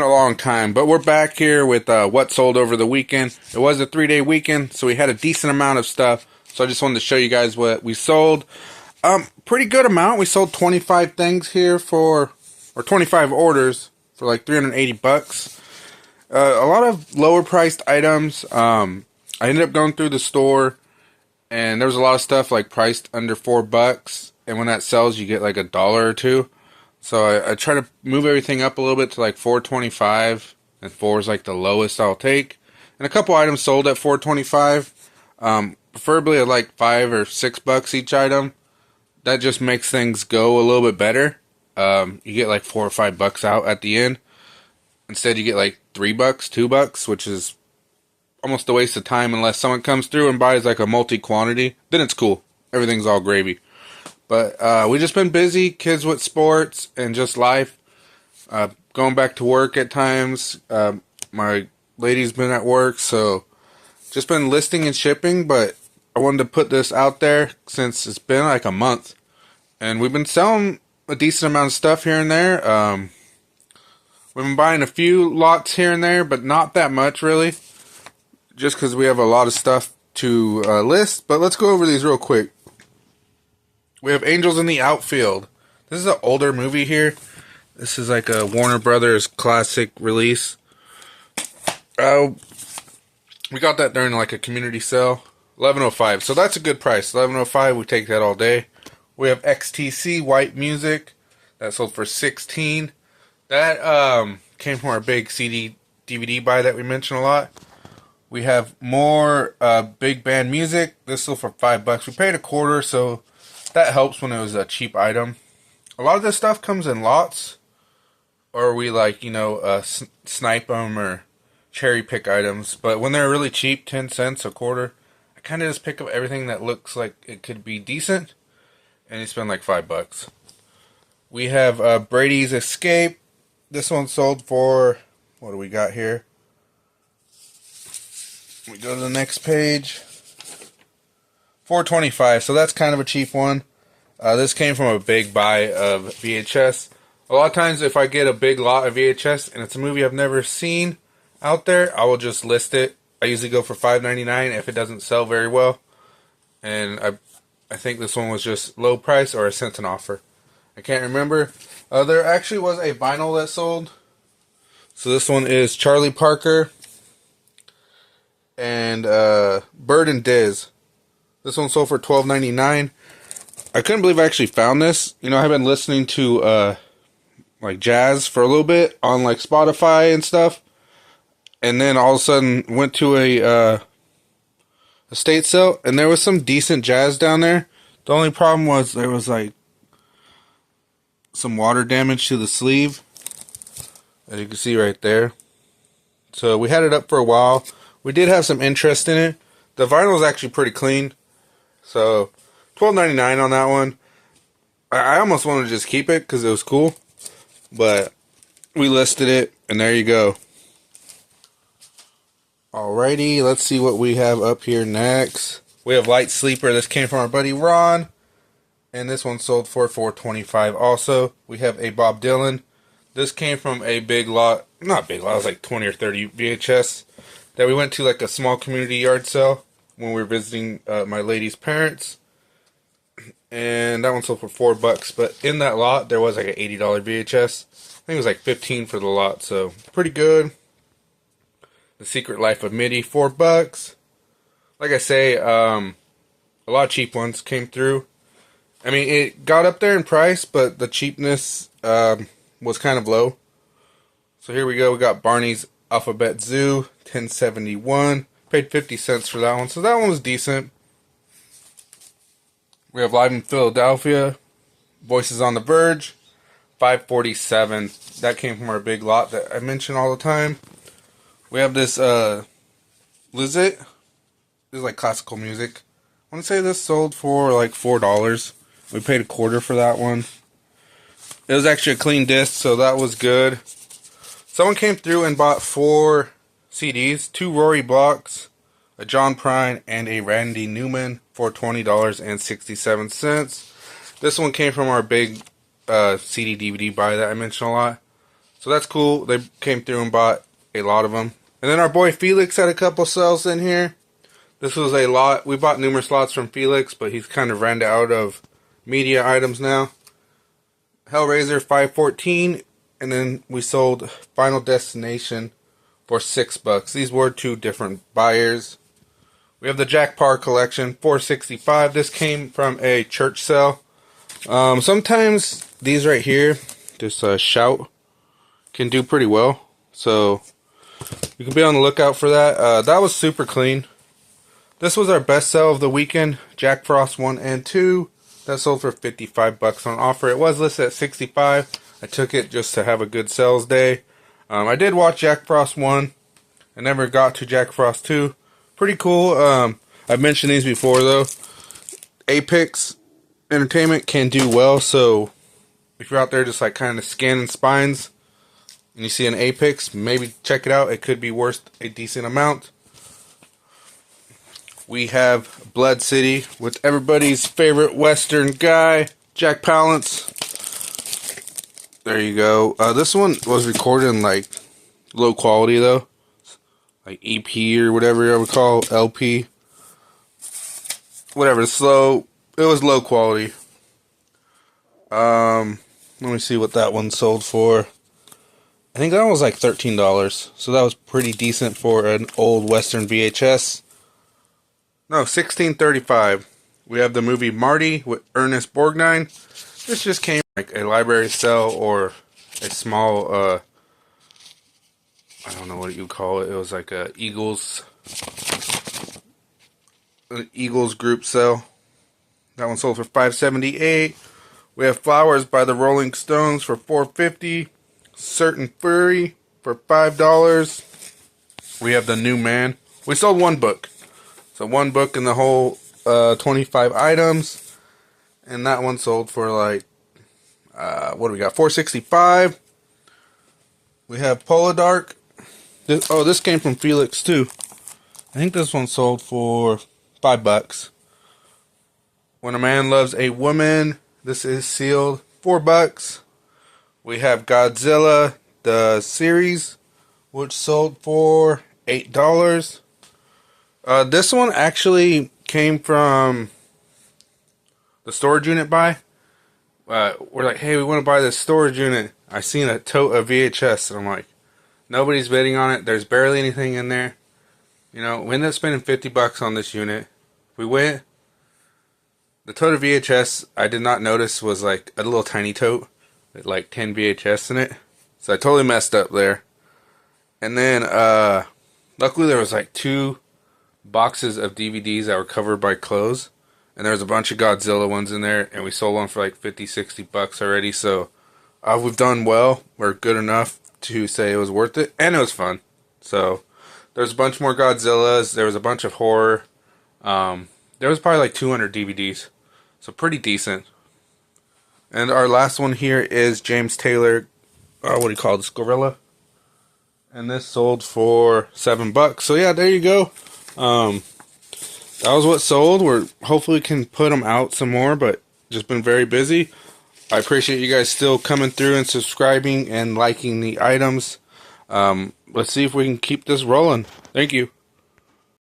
A long time, but we're back here with what sold over the weekend. It was a 3-day weekend, so we had a decent amount of stuff. So I just wanted to show you guys what we sold. Pretty good amount. We sold 25 things here or 25 orders for like 380 bucks. A lot of lower priced items. I ended up going through the store, and there was a lot of stuff like priced under $4, and when that sells, you get like $1 or two. So I try to move everything up a little bit to like 425, and 4 is like the lowest I'll take. And a couple items sold at 425. Preferably at like $5 or $6 each item. That just makes things go a little bit better. You get like $4 or $5 out at the end. Instead, you get like $3, $2, which is almost a waste of time unless someone comes through and buys like a multi-quantity. Then it's cool. Everything's all gravy. But we just been busy, kids with sports and just life. Going back to work at times. My lady's been at work, so just been listing and shipping. But I wanted to put this out there since it's been like a month, and we've been selling a decent amount of stuff here and there. We've been buying a few lots here and there, but not that much really, just because we have a lot of stuff to list. But let's go over these real quick. We have Angels in the Outfield. This is an older movie here. This is like a Warner Brothers classic release. We got that during like a community sale. $11.05. So that's a good price. $11.05. We take that all day. We have XTC White Music. That sold for $16. That came from our big CD DVD buy that we mentioned a lot. We have more big band music. This sold for $5. We paid a quarter, so that helps when it was a cheap item. A lot of this stuff comes in lots, or we like, snipe them or cherry pick items. But when they're really cheap, 10 cents, a quarter, I kind of just pick up everything that looks like it could be decent, and you spend like $5. We have Brady's Escape. This one sold for, what do we got here? We go to the next page. $4.25, so that's kind of a cheap one. This came from a big buy of VHS. A lot of times if I get a big lot of VHS and it's a movie I've never seen out there, I will just list it. I usually go for $5.99 if it doesn't sell very well. And I think this one was just low price or a cent an offer. I can't remember. There actually was a vinyl that sold. So this one is Charlie Parker and Bird and Diz. This one sold for $12.99. I couldn't believe I actually found this. I've been listening to like jazz for a little bit on like Spotify and stuff, and then all of a sudden went to a estate sale, and there was some decent jazz down there. The only problem was there was like some water damage to the sleeve, as you can see right there. So we had it up for a while. We did have some interest in it. The vinyl is actually pretty clean. So, $12.99 on that one. I almost wanted to just keep it because it was cool. But we listed it, and there you go. Alrighty, let's see what we have up here next. We have Light Sleeper. This came from our buddy Ron. And this one sold for $4.25 also. We have a Bob Dylan. This came from a big lot. Not big lot, it was like 20 or 30 VHS. That we went to like a small community yard sale when we were visiting my lady's parents, and that one sold for $4. But in that lot, there was like an $80 VHS. I think it was like $15 for the lot, so pretty good. The Secret Life of Mitty, $4. Like I say, a lot of cheap ones came through. I mean, it got up there in price, but the cheapness was kind of low. So here we go. We got Barney's Alphabet Zoo, $10.71. Paid 50 cents for that one, so that one was decent. We have Live in Philadelphia, Voices on the Verge, $5.47. That came from our big lot that I mention all the time. We have this Lizette. This is like classical music. I want to say this sold for like $4. We paid a quarter for that one. It was actually a clean disc, so that was good. Someone came through and bought 4 CDs, 2 Rory Blocks, a John Prine, and a Randy Newman for $20.67. This one came from our big CD DVD buy that I mentioned a lot. So that's cool. They came through and bought a lot of them. And then our boy Felix had a couple sales in here. This was a lot. We bought numerous lots from Felix, but he's kind of ran out of media items now. Hellraiser 514, and then we sold Final Destination for $6. These were two different buyers. We have the Jack Parr collection, $4.65. This came from a church sale. Sometimes these right here, this Shout, can do pretty well. So you can be on the lookout for that. That was super clean. This was our best sell of the weekend. Jack Frost 1 and 2. That sold for $55 on offer. It was listed at $65. I took it just to have a good sales day. I did watch Jack Frost 1. I never got to Jack Frost 2. Pretty cool. I've mentioned these before though. Apex Entertainment can do well, so if you're out there just like kind of scanning spines and you see an Apex, maybe check it out. It could be worth a decent amount. We have Blood City with everybody's favorite Western guy, Jack Palance. There you go. This one was recorded in like low quality though, like EP or whatever I would call LP. Whatever, slow. It was low quality. Let me see what that one sold for. I think that one was like $13, so that was pretty decent for an old Western VHS. No, $16.35. We have the movie Marty with Ernest Borgnine. This just came like a library sale or a small, I don't know what you call it. It was like an Eagles group sale. That one sold for $5.78. We have Flowers by the Rolling Stones for $4.50. Certain Fury for $5. We have The New Man. We sold one book. So one book in the whole 25 items. And that one sold for like, what do we got? $4.65. We have Poladark. This came from Felix too. I think this one sold for $5. When a Man Loves a Woman. This is sealed. $4. We have Godzilla, the series, which sold for $8. This one actually came from the storage unit buy. We're like, hey, we want to buy this storage unit. I seen a tote of VHS, and I'm like, nobody's bidding on it. There's barely anything in there. You know, we ended up spending $50 on this unit. We went. The tote of VHS I did not notice was like a little tiny tote with like 10 VHS in it. So I totally messed up there. And then, luckily there was like 2 boxes of DVDs that were covered by clothes. And there was a bunch of Godzilla ones in there. And we sold one for like $50-$60 already. So we've done well. We're good enough to say it was worth it. And it was fun. So there's a bunch more Godzillas. There was a bunch of horror. There was probably like 200 DVDs. So pretty decent. And our last one here is James Taylor. What do you call this? Gorilla. And this sold for $7. So yeah, there you go. That was what sold. We're hopefully can put them out some more, but just been very busy. I appreciate you guys still coming through and subscribing and liking the items. Let's see if we can keep this rolling. Thank you.